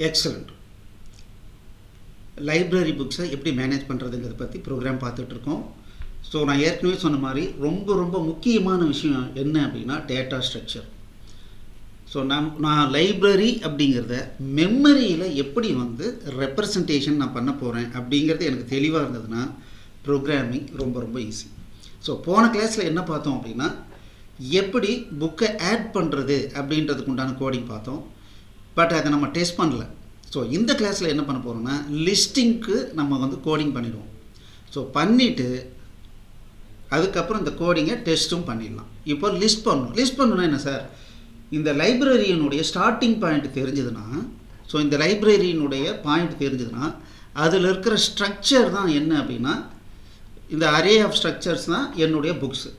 Excellent. Library புக்ஸை எப்படி manage பண்ணுறதுங்கிறத பற்றி ப்ரோக்ராம் பார்த்துட்ருக்கோம். ஸோ நான் ஏற்கனவே சொன்ன மாதிரி ரொம்ப முக்கியமான விஷயம் என்ன அப்படின்னா டேட்டா ஸ்ட்ரக்சர். ஸோ நான் லைப்ரரி அப்படிங்கிறத மெமரியில் எப்படி ரெப்ரசன்டேஷன் நான் பண்ண போகிறேன் அப்படிங்கிறது எனக்கு தெளிவாக இருந்ததுன்னா ப்ரோக்ராமிங் ரொம்ப ஈஸி. ஸோ போன கிளாஸில் என்ன பார்த்தோம் அப்படின்னா எப்படி புக்கை ஆட் பண்ணுறது அப்படின்றதுக்கு உண்டான கோடிங் பார்த்தோம். பட் அதை நம்ம டெஸ்ட் பண்ணல. ஸோ இந்த கிளாஸில் என்ன பண்ண போகிறோம்னா லிஸ்டிங்க்கு நம்ம கோடிங் பண்ணிடுவோம். ஸோ பண்ணிவிட்டு அதுக்கப்புறம் இந்த கோடிங்கை டெஸ்ட்டும் பண்ணிடலாம். இப்போ லிஸ்ட் பண்ணணும்னா என்ன சார், இந்த லைப்ரரியினுடைய ஸ்டார்டிங் பாயிண்ட் தெரிஞ்சதுன்னா, ஸோ இந்த லைப்ரரியினுடைய பாயிண்ட் தெரிஞ்சதுன்னா அதில் இருக்கிற ஸ்ட்ரக்சர் தான் என்ன அப்படின்னா இந்த அரே ஆஃப் ஸ்ட்ரக்சர்ஸ் தான் என்னுடைய புக்ஸு.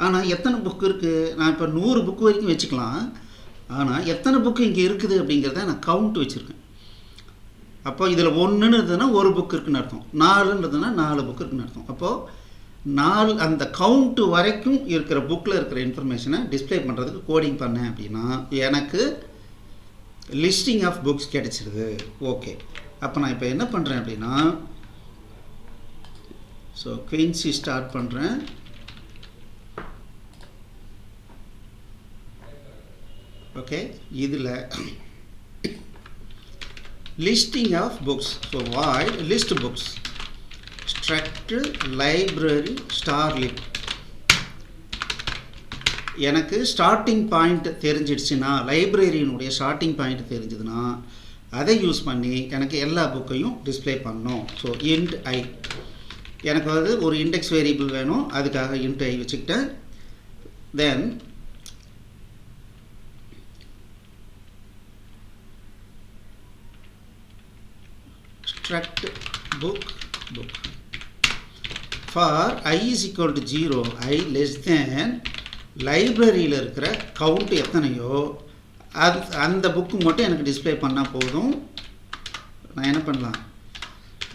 ஆனால் எத்தனை புக் இருக்குது, நான் இப்போ 100 புக் வரைக்கும் வச்சுக்கலாம். ஆனால் எத்தனை புக்கு இங்கே இருக்குது அப்படிங்கிறத நான் கவுண்ட் வச்சுருக்கேன். அப்போ இதில் 1ன்னு இருந்ததுன்னா 1 புக் இருக்குன்னு அர்த்தம், 4ன்றதுன்னா 4 புக் இருக்குன்னு அர்த்தம். அப்போது 4 அந்த கவுண்ட்டு வரைக்கும் இருக்கிற புக்கில் இருக்கிற இன்ஃபர்மேஷனை டிஸ்பிளே பண்ணுறதுக்கு கோடிங் பண்ணேன் அப்படின்னா எனக்கு லிஸ்டிங் ஆஃப் புக்ஸ் கிடைச்சிருது. ஓகே, அப்போ நான் இப்போ என்ன பண்ணுறேன் அப்படின்னா ஸோ குயின்சி ஸ்டார்ட் பண்ணுறேன். ஓகே, இதில் listing of books. So void list books struct library star lib. எனக்கு ஸ்டார்டிங் பாயிண்ட் தெரிஞ்சிடுச்சுன்னா, லைப்ரரியினுடைய ஸ்டார்டிங் பாயிண்ட் தெரிஞ்சதுன்னா அதை யூஸ் பண்ணி எனக்கு எல்லா புக்கையும் டிஸ்பிளே பண்ணணும். ஸோ இன்ட் ஐ, எனக்கு ஒரு இண்டெக்ஸ் வேரியபிள் வேணும், அதுக்காக இன்ட் ஐ வச்சுக்கிட்டேன். Then struct book for I is equal to 0, I less than லைப்ரரியில் இருக்கிற கவுண்ட் எத்தனையோ அந்த புக்கு மட்டும் எனக்கு டிஸ்பிளே பண்ணால் போதும். நான் என்ன பண்ணலாம்,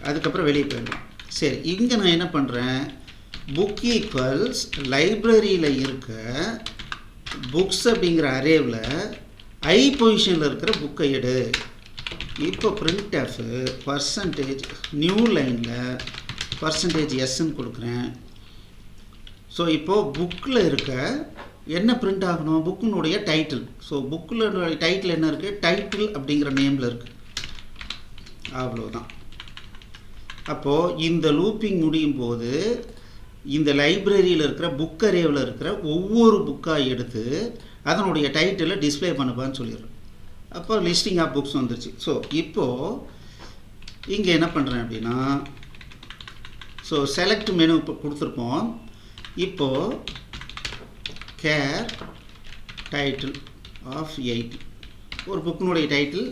அதுக்கப்புறம் வெளியே போயிடலாம். சரி, இங்கே நான் என்ன பண்ணுறேன், புக் ஈக்குவல்ஸ் லைப்ரரியில் இருக்க புக்ஸ் அப்படிங்கிற அரேவில் ஐ பொசிஷனில் இருக்கிற புக்கை எடு. இப்போ பிரிண்ட் ஆஃப் பர்சன்டேஜ் நியூ லைனில் %s கொடுக்குறேன். ஸோ இப்போது புக்கில் இருக்க என்ன பிரிண்ட் ஆகணும், புக்கினுடைய டைட்டில். ஸோ புக்கில் டைட்டில் என்ன இருக்குது, டைட்டில் அப்படிங்கிற நேமில் இருக்குது. அவ்வளோதான். அப்போது இந்த லூப்பிங் முடியும் போது இந்த லைப்ரரியில் இருக்கிற புக் அரேவில் இருக்கிற ஒவ்வொரு புக்காக எடுத்து அதனுடைய டைட்டிலை டிஸ்பிளே பண்ணுப்பான்னு சொல்லிடுறேன். அப்போ லிஸ்டிங் ஆஃப் புக்ஸ் வந்துருச்சு. ஸோ இப்போது இங்கே என்ன பண்ணுறேன் அப்படின்னா ஸோ செலக்ட் மெனு இப்போ கொடுத்துருப்போம். இப்போது கேர் டைட்டில் ஆஃப் 80, ஒரு புக்கினுடைய டைட்டில்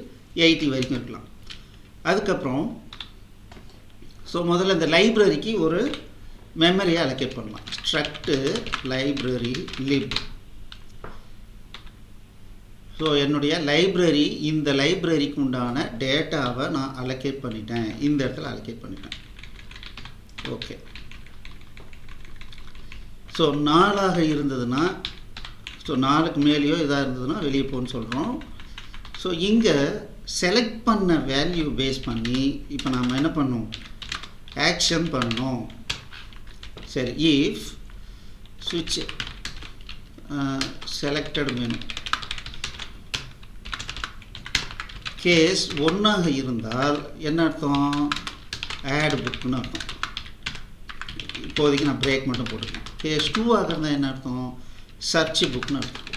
80 வரைக்கும் இருக்கலாம். அதுக்கப்புறம் ஸோ முதல்ல இந்த லைப்ரரிக்கு ஒரு மெமரியை அலோகேட் பண்ணலாம். Struct library lip. ஸோ என்னுடைய லைப்ரரி, இந்த லைப்ரரிக்கு உண்டான டேட்டாவை நான் அலோகேட் பண்ணிட்டேன், இந்த இடத்துல அலோகேட் பண்ணிட்டேன். ஓகே, ஸோ 4ஆக இருந்ததுன்னா, ஸோ 4க்கு மேலேயோ இதாக இருந்ததுன்னா வெளியே போன்னு சொல்கிறோம். ஸோ இங்கே செலக்ட் பண்ண வேல்யூ பேஸ் பண்ணி இப்போ நாம் என்ன பண்ணணும், ஆக்ஷன் பண்ணணும். சரி, இஃப் ஸ்விட்ச் செலக்டட் மெனு கேஸ் 1ஆக இருந்தால் என்ன அர்த்தம், ஆட் புக்குன்னு அர்த்தம். இப்போதைக்கு நான் பிரேக் மட்டும் போட்டுக்கேன். கேஸ் 2ஆக இருந்தால் என்ன அர்த்தம், சர்ச் புக்னு அர்த்தம்.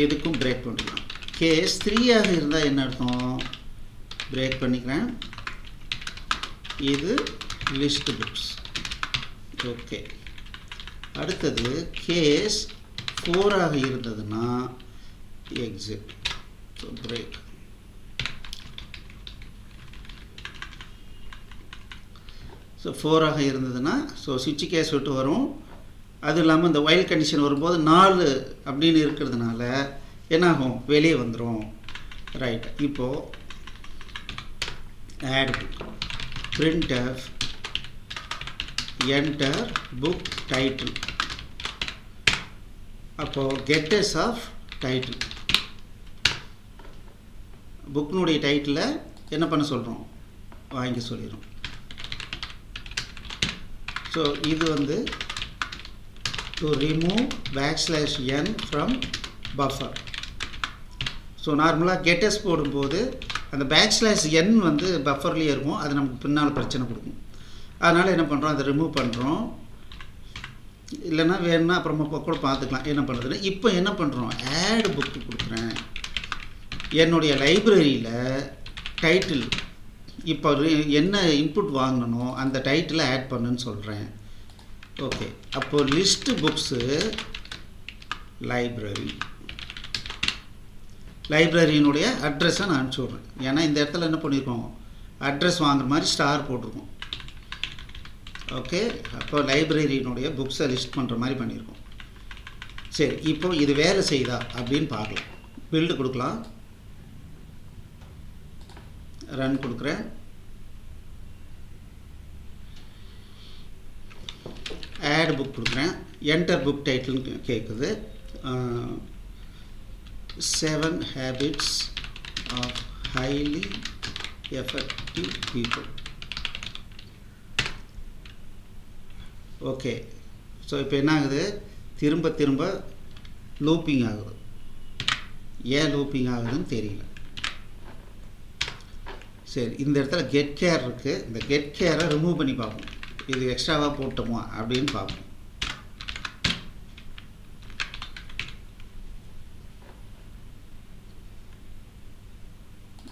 எதுக்கும் பிரேக் பண்ணிக்கலாம். கேஸ் 3ஆக இருந்தால் என்ன அர்த்தம், பிரேக் பண்ணிக்கிறேன், இது லிஸ்ட் புக்ஸ். ஓகே, அடுத்தது கேஸ் 4ஆக இருந்ததுன்னா எக்ஸிட். So break. ஸோ 4ஆக இருந்ததுன்னா ஸோ சுவிட்ச் கேஸ் விட்டு வரும். அது இல்லாமல் இந்த வைல்ட் கண்டிஷன் வரும்போது 4 அப்படின்னு இருக்கிறதுனால என்னாகும், வெளியே வந்துடும். ரைட், இப்போது add book print of enter book title. அப்போது கெட்டஸ் ஆஃப் டைட்டில். புக்கினுடைய டைட்டிலை என்ன பண்ண சொல்கிறோம், வாங்கிக்க சொல்லிடுறோம். ஸோ இது வந்து to remove \n from buffer. So நார்மலாக கெட்டஸ் போடும்போது அந்த \n வந்து பஃபர்லேயே இருக்கும், அது நமக்கு பின்னால் பிரச்சனை கொடுக்கும். அதனால் என்ன பண்ணுறோம், அதை ரிமூவ் பண்ணுறோம். இல்லைன்னா வேணுன்னா அப்புறமா கூட பார்த்துக்கலாம் என்ன பண்ணுறதுன்னு. இப்போ என்ன பண்ணுறோம், ஆட் புக்கு கொடுக்குறேன். என்னுடைய லைப்ரரியில் டைட்டில் இப்போ என்ன இன்புட் வாங்கணுமோ அந்த டைட்டிலை ஆட் பண்ணுன்னு சொல்கிறேன். ஓகே, அப்போது லிஸ்ட்டு புக்ஸு லைப்ரரியினுடைய அட்ரஸை நான் அனுப்பிச்சி. ஏன்னா இந்த இடத்துல என்ன பண்ணியிருக்கோம், அட்ரஸ் வாங்குற மாதிரி ஸ்டார் போட்டிருக்கோம். ஓகே, அப்போ லைப்ரரியினுடைய புக்ஸை லிஸ்ட் பண்ணுற மாதிரி பண்ணியிருக்கோம். சரி, இப்போ இது வேலை செய்தா அப்படின்னு பார்க்கலாம். பில்டு கொடுக்கலாம், ரன் கொடுக்குறேன். ஆட் புக் கொடுக்குறேன். என்டர் புக் டைட்டில்னு கேட்குது. 7 habits of highly effective people. Okay, so இப்போ என்ன ஆகுது, திரும்ப திரும்ப லூப்பிங் ஆகுது. ஏன் லூப்பிங் ஆகுதுன்னு தெரியல. சரி, இந்த இடத்துல கெட் கேர் இருக்குது. இந்த கெட் கேரை ரிமூவ் பண்ணி பார்ப்போம், இது எக்ஸ்ட்ராவாக போட்டோமா அப்படின்னு பார்ப்போம்.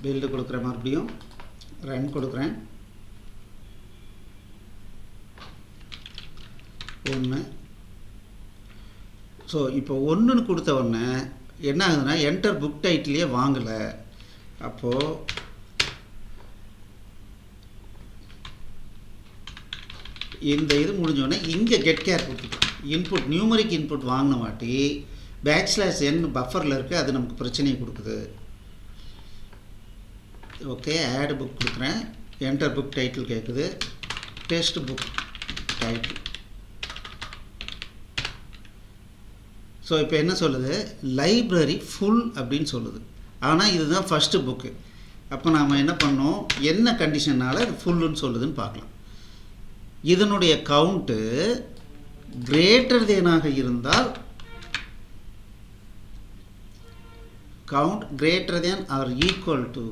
பில்டு கொடுக்குறேன், மறுபடியும் ரன் கொடுக்குறேன். 1. ஸோ இப்போ 1ன்னு கொடுத்த உடனே என்ன ஆகுதுன்னா என்டர் புக் டைட்டிலே வாங்கலை. அப்போது இந்த இது முடிஞ்சோடனே இங்கே கெட் கேர் கொடுத்துக்கலாம். இன்புட் நியூமரிக் இன்புட் வாங்கின வாட்டி \n பஃபரில் இருக்குது, அது நமக்கு பிரச்சனையை கொடுக்குது. ஓகே, ஆட் புக் கொடுக்குறேன். என்டர் புக் டைட்டில் கேட்குது. Test book title. ஸோ இப்போ என்ன சொல்லுது, லைப்ரரி ஃபுல் அப்படின்னு சொல்லுது. ஆனால் இதுதான் ஃபஸ்ட்டு புக்கு. அப்போ நாம் என்ன பண்ணோம், என்ன கண்டிஷனால் அது ஃபுல்லுன்னு சொல்லுதுன்னு பார்க்கலாம். இதனுடைய கவுண்ட்டு கிரேட்டர் தேனாக இருந்தால், count greater than or equal to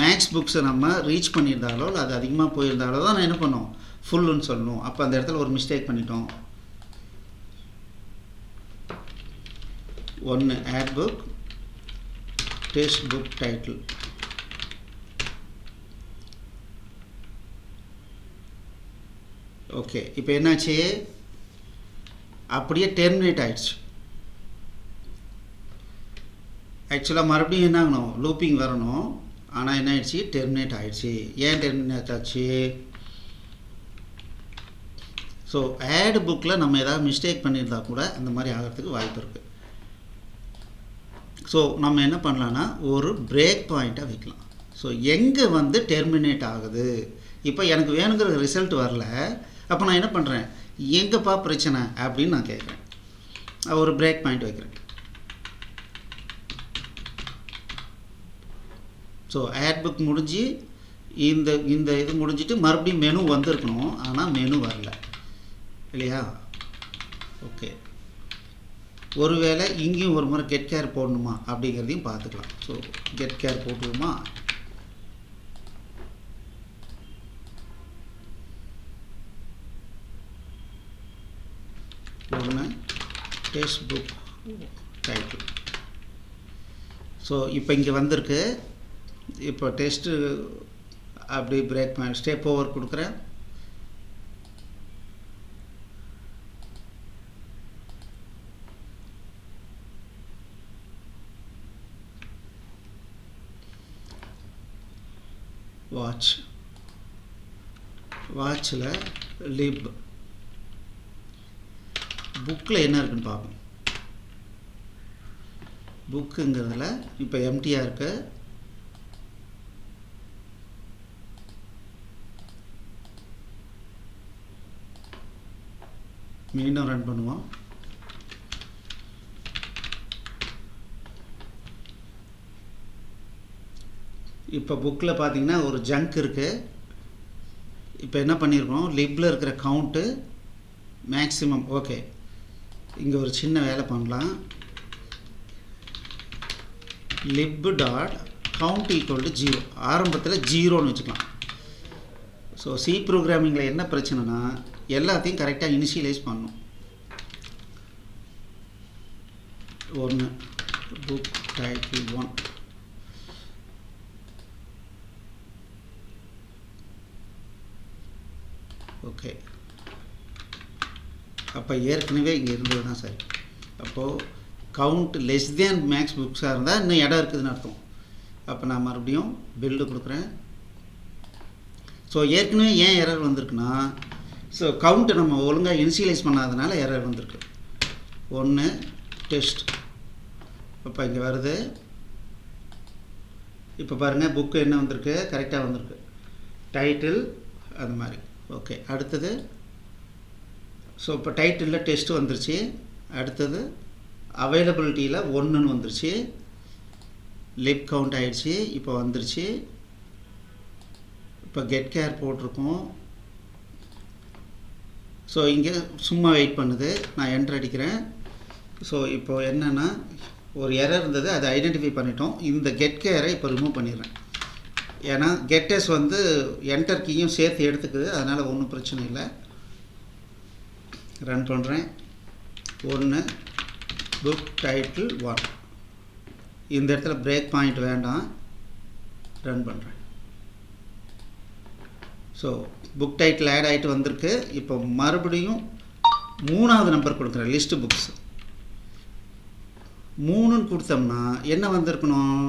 max புக்ஸை நம்ம ரீச் பண்ணியிருந்தாலோ அது அதிகமாக போயிருந்தாலோ தான் நான் என்ன பண்ணோம், ஃபுல்லுன்னு சொல்லணும். அப்போ அந்த இடத்துல ஒரு மிஸ்டேக் பண்ணிட்டோம். 1 add book test book title. Okay, இப்போ என்னாச்சு, அப்படியே டெர்மினேட் ஆகிடுச்சு. ஆக்சுவலாக மறுபடியும் என்ன ஆகணும், லூப்பிங் வரணும். ஆனால் என்ன ஆயிடுச்சு, டெர்மினேட் ஆகிடுச்சு. ஏன் டெர்மினேட் ஆச்சு, ஸோ ஆட் புக்கில் நம்ம ஏதாவது மிஸ்டேக் பண்ணியிருந்தா கூட அந்த மாதிரி ஆகிறதுக்கு வாய்ப்பு இருக்குது. ஸோ நம்ம என்ன பண்ணலான்னா ஒரு பிரேக் பாயிண்ட்டாக வைக்கலாம். ஸோ எங்கே வந்து டெர்மினேட் ஆகுது, இப்போ எனக்கு வேணுங்கிற ரிசல்ட் வரல, அப்போ நான் என்ன பண்ணுறேன், எங்கேப்பா பிரச்சனை அப்படின்னு நான் கேட்குறேன். ஒரு பிரேக் பாயிண்ட் வைக்கிறேன். ஸோ ஆட் புக் முடிஞ்சு இந்த இது முடிஞ்சிட்டு மறுபடியும் மெனு வந்திருக்கணும், ஆனால் மெனு வரல இல்லையா. ஓகே, ஒருவேளை இங்கேயும் ஒரு முறை கெட் கேர் போடணுமா அப்படிங்கிறதையும் பார்த்துக்கலாம். ஸோ கெட் கேர் போட்டுருமா. Test book title. ஸோ இப்போ இங்கே வந்திருக்கு. இப்போ டெஸ்ட்டு அப்படி பிரேக் பாயிண்ட் ஸ்டெப் ஓவர் கொடுக்குறேன். வாட்சில் லிப் புக்கில் என்ன இருக்குன்னு பார்ப்போம். புக்குங்கிறதுல இப்போ எம்டியாக இருக்கு. மீண்டும் ரன் பண்ணுவோம். இப்போ புக்கில் பார்த்தீங்கன்னா ஒரு ஜங்க் இருக்குது. இப்போ என்ன பண்ணியிருக்கோம், லிப்பில் இருக்கிற கவுண்ட்டு மேக்ஸிமம். ஓகே, இங்கே ஒரு சின்ன வேலை பண்ணலாம். Lip dot count equal to 0, ஆரம்பத்தில் 0ன்னு வச்சுக்கலாம். ஸோ சி ப்ரோக்ராமிங்கில் என்ன பிரச்சனைனா எல்லாத்தையும் கரெக்டாக இனிஷியலைஸ் பண்ணணும். 1 புக் டைட்டில் 1. ஓகே, அப்போ ஏற்கனவே இங்கே இருந்தது தான் சரி. அப்போது கவுண்ட் லெஸ் தேன் மேக்ஸ் புக்ஸாக இருந்தால் இன்னும் இடம் இருக்குதுன்னு அர்த்தம். அப்போ நான் மறுபடியும் பில்டு கொடுக்குறேன். ஸோ ஏற்கனவே ஏன் எரர் வந்திருக்குன்னா, ஸோ கவுண்ட்டை நம்ம ஒழுங்காக இனிஷியலைஸ் பண்ணாதனால எரர் வந்திருக்கு. 1 டெஸ்ட். அப்போ இங்கே வருது. இப்போ பாருங்கள், புக்கு என்ன வந்திருக்கு, கரெக்டாக வந்திருக்கு. டைட்டில் அது மாதிரி. ஓகே, அடுத்தது. ஸோ இப்போ டைட்டிலில் டெஸ்ட் வந்துருச்சு. அடுத்தது அவைலபிலிட்டியில் 1ன்னு வந்துருச்சு. லிப் கவுண்ட் ஆகிடுச்சு. இப்போ வந்துருச்சு. இப்போ கெட் கேர் போட்டிருக்கோம். ஸோ இங்கே சும்மா வெயிட் பண்ணுது. நான் என்டர் அடிக்கிறேன். ஸோ இப்போ என்னென்னா ஒரு எரர் இருந்தது, அதை ஐடென்டிஃபை பண்ணிட்டோம். இந்த கெட் கேரை இப்போ ரிமூவ் பண்ணிடுறேன். ஏன்னா கெட்டஸ் வந்து என்டர் கீயும் சேர்த்து எடுத்துக்குது, அதனால் ஒன்றும் பிரச்சனை இல்லை. ரன் பண்ணுறேன். 1 புக் டைட்டில் 1. இந்த இடத்துல பிரேக் பாயிண்ட் வேண்டாம். ரன் பண்ணுறேன். ஸோ புக் டைட்டில் ஆட் ஆகிட்டு வந்திருக்கு. இப்போ மறுபடியும் 3வது நம்பர் கொடுக்குறேன். லிஸ்ட்டு புக்ஸ் 3ன்னு கொடுத்தோம்னா என்ன வந்திருக்கணும்,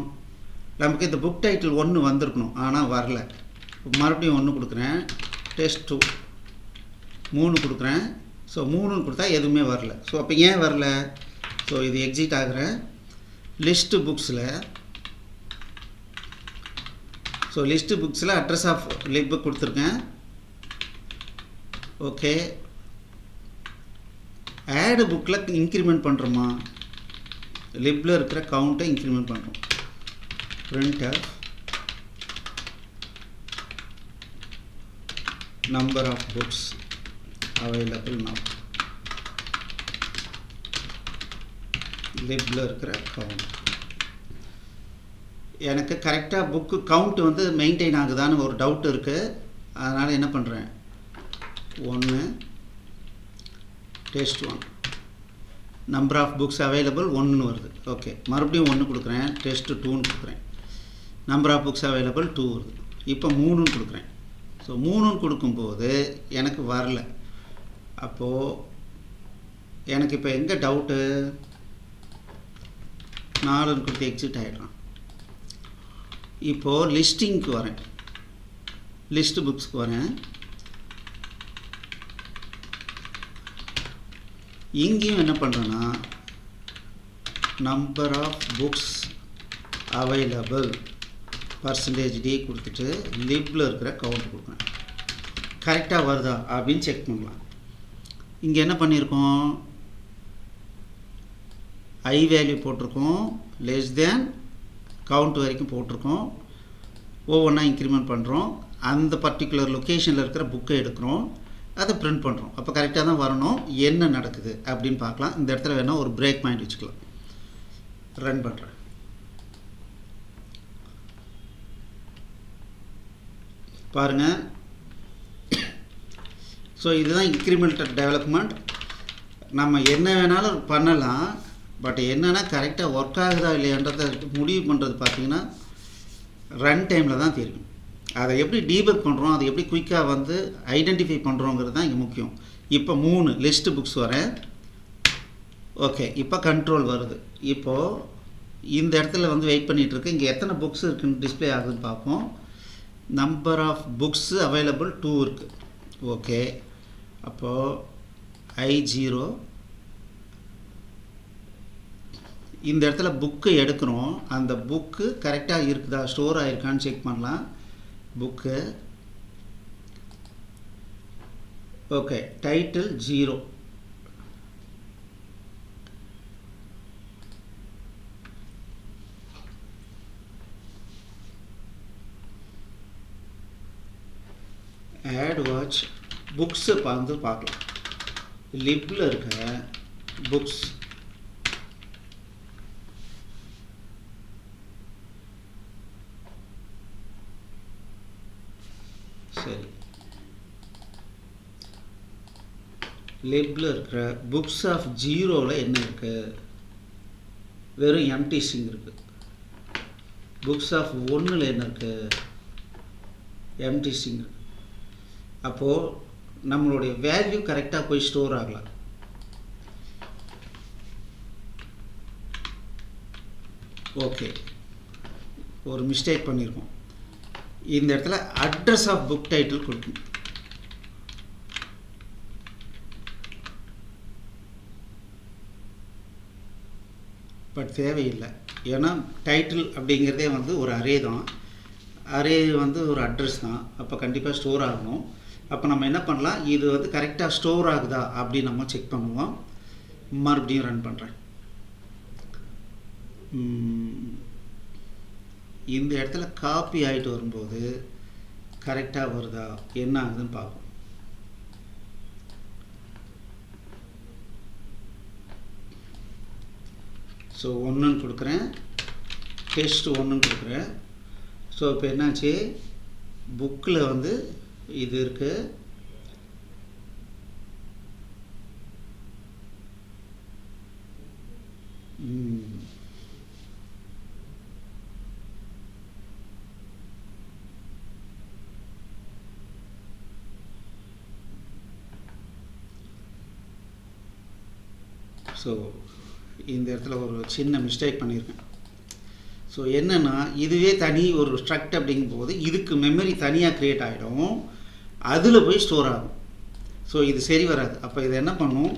நமக்கு இந்த புக் டைட்டில் 1 வந்திருக்கணும், ஆனால் வரல. மறுபடியும் 1 கொடுக்குறேன். டெஸ்ட் 2 3 கொடுக்குறேன். ஸோ 3ன்னு கொடுத்தா எதுவுமே வரல. ஸோ அப்போ ஏன் வரல, ஸோ இது எக்ஸிட் ஆகிறேன். லிஸ்ட்டு புக்ஸில், ஸோ லிஸ்ட்டு புக்ஸில் அட்ரஸ் ஆஃப் லிப் கொடுத்துருக்கேன். ஓகே, ஆடு புக்கில் இன்க்ரிமெண்ட் பண்ணுறோமா, லிப்பில் இருக்கிற கவுண்ட்டை இன்க்ரிமெண்ட் பண்ணுறோம். Printer number of books available now, லிப்பில் இருக்கிற கவுண்ட். எனக்கு கரெக்டாக புக்கு கவுண்ட் வந்து மெயின்டைன் ஆகுதான்னு ஒரு டவுட் இருக்குது. அதனால் என்ன பண்ணுறேன், 1 test 1 number of books available 1ன்னு வருது. ஓகே, மறுபடியும் 1 கொடுக்குறேன். டெஸ்ட் 2ன்னு கொடுக்குறேன். நம்பர் ஆஃப் புக்ஸ் அவைலபிள் 2 வருது. இப்போ 3ன்னு கொடுக்குறேன். ஸோ 3ன்னு கொடுக்கும்போது எனக்கு வரல. அப்போது எனக்கு இப்போ எங்கே டவுட்டு, 4ன்னு கொடுத்து எக்ஸிட் ஆகிடுறான். இப்போது லிஸ்டிங்க்கு வரேன். லிஸ்ட்டு புக்ஸ்க்கு வரேன். இங்கேயும் என்ன பண்ணுறேன்னா number of books available %d கொடுத்துட்டு லிப்பில் இருக்கிற கவுண்ட் கொடுக்குறேன். கரெக்டாக வருதா அப்படின்னு செக் பண்ணலாம். இங்கே என்ன பண்ணியிருக்கோம், ஐ வேல்யூ போட்டிருக்கோம், லெஸ் தேன் கவுண்ட் வரைக்கும் போட்டிருக்கோம். ஒவ்வொன்றா இன்க்ரிமெண்ட் பண்ணுறோம். அந்த பர்டிகுலர் லொக்கேஷனில் இருக்கிற புக்கை எடுக்கிறோம், அதை பிரிண்ட் பண்ணுறோம். அப்போ கரெக்டாக தான் வரணும். என்ன நடக்குது அப்படின்னு பார்க்கலாம். இந்த இடத்துல வேணால் ஒரு பிரேக் பாயிண்ட் வச்சுக்கலாம். ரன் பண்ணுறேன். பாருங்கள். ஸோ இதுதான் இன்க்ரிமெண்டல் டெவலப்மெண்ட். நம்ம என்ன வேணாலும் பண்ணலாம். பட் என்னென்னா கரெக்டாக ஒர்க் ஆகுதா இல்லையான்றதை முடிவு பண்ணுறது பார்த்திங்கன்னா ரன் டைமில் தான் தெரியும். அதை எப்படி டீபக் பண்ணுறோம், அதை எப்படி குயிக்காக வந்து ஐடென்டிஃபை பண்ணுறோங்கிறது தான் இங்கே முக்கியம். இப்போ 3 லிஸ்ட்டு புக்ஸ் வரேன். ஓகே, இப்போ கண்ட்ரோல் வருது. இப்போது இந்த இடத்துல வந்து வெயிட் பண்ணிகிட்ருக்கு. இங்கே எத்தனை புக்ஸ் இருக்குன்னு டிஸ்பிளே ஆகுதுன்னு பார்ப்போம். நம்பர் ஆஃப் புக்ஸு அவைலபிள் 2 இருக்குது. ஓகே, அப்போது I0 இந்த இடத்துல புக்கு எடுக்கிறோம். அந்த புக்கு கரெக்டாக இருக்குதா, ஸ்டோர் ஆகிருக்கான்னு செக் பண்ணலாம். Book okay, title 0. புக்ஸை பார்க்கலாம். லிப்பில் இருக்க புக்ஸ் சரி, லிப்பில் இருக்கிற புக்ஸ் ஆஃப் ஜீரோவில் என்ன இருக்குது? வெறும் எம்டி ஸ்ட்ரிங் இருக்குது. புக்ஸ் ஆஃப் ஒன்றில் என்ன இருக்குது? எம்டி ஸ்ட்ரிங் இருக்குது. அப்போது நம்மளுடைய வேல்யூ கரெக்டாக போய் ஸ்டோர் ஆகலாம். ஓகே, ஒரு மிஸ்டேக் பண்ணியிருக்கோம். இந்த இடத்துல அட்ரஸ் ஆஃப் புக் டைட்டில் கொடுக்கணும். பட் தேவையில்லை, ஏன்னா டைட்டில் அப்படிங்கிறதே வந்து ஒரு அரே தான். அரே வந்து ஒரு அட்ரஸ் தான். அப்போ கண்டிப்பாக ஸ்டோர் ஆகணும். அப்போ நம்ம என்ன பண்ணலாம், இது வந்து கரெக்டாக ஸ்டோர் ஆகுதா அப்படின்னு நம்ம செக் பண்ணுவோம். மறுபடியும் ரன் பண்ணுறேன். இந்த இடத்துல காப்பி ஆகிட்டு வரும்போது கரெக்டாக வருதா என்ன ஆகுதுன்னு பார்ப்போம். ஸோ 1ன்னு கொடுக்குறேன், டெஸ்ட் 1ன்னு கொடுக்குறேன். ஸோ இப்போ என்னாச்சு, புக்கில் வந்து இது இருக்குது. ஸோ இந்த இடத்துல ஒரு சின்ன மிஸ்டேக் பண்ணியிருக்கேன். ஸோ என்னென்னா, இதுவே தனி ஒரு ஸ்ட்ரக்ட் அப்படிங்கும்போது இதுக்கு மெமரி தனியாக க்ரியேட் ஆகிடும், அதில் போய் ஸ்டோர் ஆகும். ஸோ இது சரி வராது. அப்போ இதை என்ன பண்ணும்,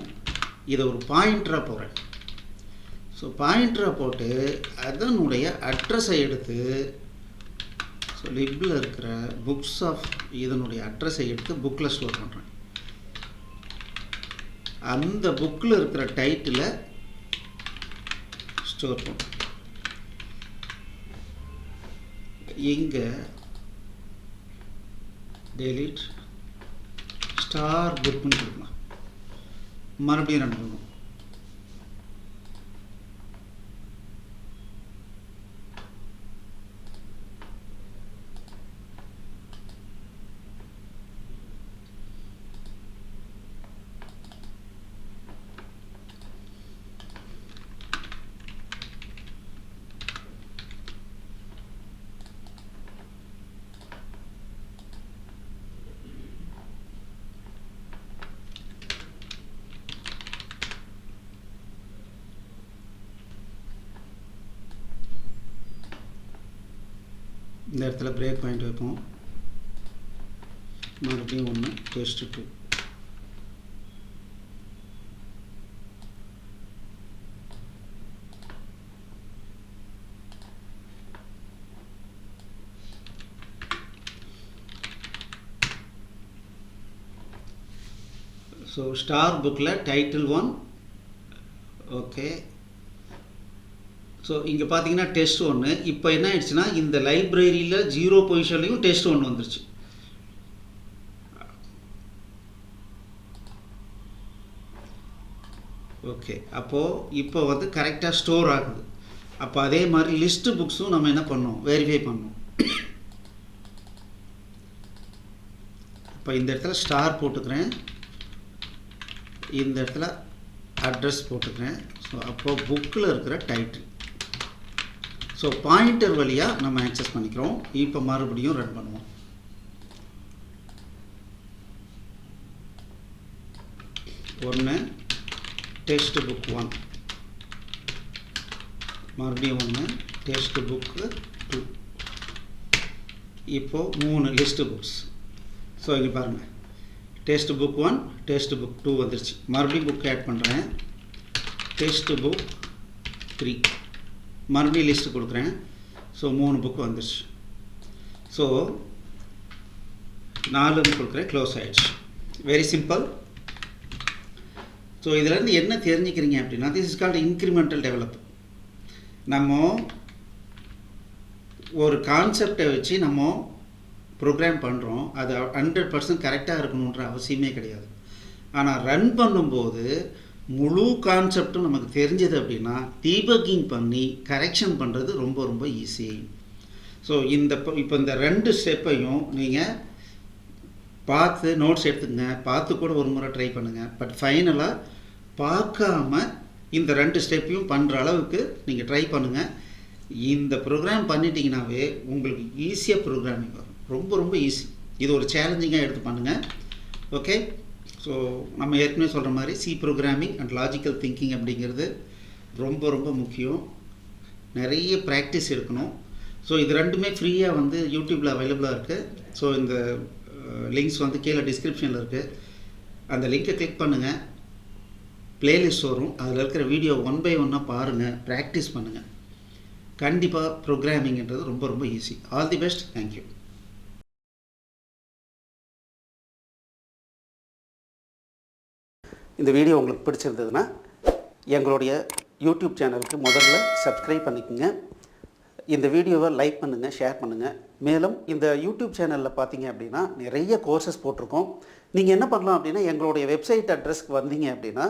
இதை ஒரு பாயிண்டராக போகிறேன். ஸோ பாயிண்டராக போட்டு அதனுடைய அட்ரஸை எடுத்து, ஸோ லிப்பில் இருக்கிற புக்ஸ் ஆஃப் இதனுடைய அட்ரஸை எடுத்து புக்கில் ஸ்டோர் பண்ணுறேன். அந்த புக்கில் இருக்கிற டைட்டிலை ஸ்டோர் பண்ணுறேன். இங்கே டெலிட் ஸ்டார் புக்னு கொடுக்கலாம். மறுபடியும் ரன் பண்ணுவோம். இந்த இடத்துல பிரேக் பாயிண்ட் வைப்போம். மறுபடியும் 1 டெஸ்ட் 2. ஸோ ஸ்டார் புக்கில் டைட்டில் 1. ஓகே, ஸோ இங்கே பார்த்தீங்கன்னா டெஸ்ட் 1. இப்போ என்ன ஆயிடுச்சுன்னா, இந்த லைப்ரரியில் 0 பொசிஷன்லையும் டெஸ்ட் 1 வந்துருச்சு. ஓகே, அப்போது இப்போ வந்து கரெக்டாக ஸ்டோர் ஆகுது. அப்போ அதே மாதிரி லிஸ்ட்டு புக்ஸும் நம்ம என்ன பண்ணோம், வெரிஃபை பண்ணோம். இப்போ இந்த இடத்துல ஸ்டார் போட்டுக்கிறேன், இந்த இடத்துல அட்ரஸ் போட்டுக்கிறேன். ஸோ அப்போது புக்கில் இருக்கிற டைட்டில், ஸோ பாயிண்டர் வழியாக நம்ம ஆக்சஸ் பண்ணிக்கிறோம். இப்போ மறுபடியும் ரன் பண்ணுவோம். ஒன்று டெஸ்ட் புக் 1, மறுபடியும் 1 டெஸ்ட் புக்கு 2. இப்போது 3 லிஸ்ட்டு புக்ஸ். ஸோ இங்கே பாருங்கள், டெஸ்ட் புக் 1 டெஸ்ட் புக் 2 வந்துருச்சு. மறுபடியும் புக் ஆட் பண்ணுறேன், டெஸ்ட் புக் 3. மறுபடியும் லிஸ்ட்டு கொடுக்குறேன். ஸோ 3 புக் வந்துருச்சு. ஸோ 4 கொடுக்குறேன், க்ளோஸ் ஆகிடுச்சு. Very simple. ஸோ இதிலேருந்து என்ன தெரிஞ்சுக்கிறீங்க அப்படின்னா, this is called incremental develop. நம்ம ஒரு கான்செப்டை வச்சு நம்ம ப்ரோக்ராம் பண்ணுறோம், அது 100% கரெக்டாக இருக்கணுன்ற அவசியமே கிடையாது. ஆனால் ரன் பண்ணும்போது முழு கான்செப்டும் நமக்கு தெரிஞ்சது அப்படின்னா டீபக்கிங் பண்ணி கரெக்ஷன் பண்ணுறது ரொம்ப ரொம்ப ஈஸி. ஸோ இப்போ இந்த 2 ஸ்டெப்பையும் நீங்கள் பார்த்து நோட்ஸ் எடுத்துக்கங்க, பார்த்து கூட ஒரு முறை ட்ரை பண்ணுங்கள். பட் ஃபைனலாக பார்க்காம இந்த 2 ஸ்டெப்பையும் பண்ணுற அளவுக்கு நீங்கள் ட்ரை பண்ணுங்கள். இந்த ப்ரோக்ராம் பண்ணிட்டீங்கன்னாவே உங்களுக்கு ஈஸியாக ப்ரோக்ராமிங் வரும். ரொம்ப ரொம்ப ஈஸி. இது ஒரு சேலஞ்சிங்காக எடுத்து பண்ணுங்கள். ஓகே. ஸோ நம்ம ஏற்கனவே சொல்கிற மாதிரி C programming and logical thinking அப்படிங்கிறது ரொம்ப ரொம்ப முக்கியம். நிறைய ப்ராக்டிஸ் எடுக்கணும். ஸோ இது ரெண்டுமே ஃப்ரீயாக வந்து யூடியூப்பில் அவைலபிளாக இருக்குது. ஸோ இந்த லிங்க்ஸ் வந்து கீழே டிஸ்கிரிப்ஷனில் இருக்குது. அந்த லிங்க்கை கிளிக் பண்ணுங்கள், ப்ளேலிஸ்ட் வரும். அதில் இருக்கிற வீடியோ 1 by 1 பாருங்கள், ப்ராக்டிஸ் பண்ணுங்கள். கண்டிப்பாக ப்ரோக்ராமிங்கிறது ரொம்ப ரொம்ப easy. All the best. Thank you. இந்த வீடியோ உங்களுக்கு பிடிச்சிருந்ததுன்னா எங்களுடைய யூடியூப் சேனலுக்கு முதல்ல சப்ஸ்கிரைப் பண்ணிக்கோங்க. இந்த வீடியோவை லைக் பண்ணுங்கள், ஷேர் பண்ணுங்கள். மேலும் இந்த யூடியூப் சேனலில் பார்த்தீங்க அப்படின்னா நிறைய கோர்சஸ் போட்டிருக்கோம். நீங்கள் என்ன பண்ணலாம் அப்படின்னா எங்களுடைய வெப்சைட் அட்ரஸ்க்கு வந்தீங்க அப்படின்னா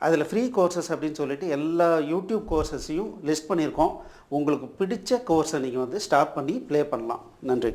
அதில் ஃப்ரீ கோர்சஸ் அப்படின்னு சொல்லிட்டு எல்லா யூடியூப் கோர்சஸையும் லிஸ்ட் பண்ணியிருக்கோம். உங்களுக்கு பிடிச்ச கோர்ஸை நீங்கள் வந்து ஸ்டார்ட் பண்ணி ப்ளே பண்ணலாம். நன்றி.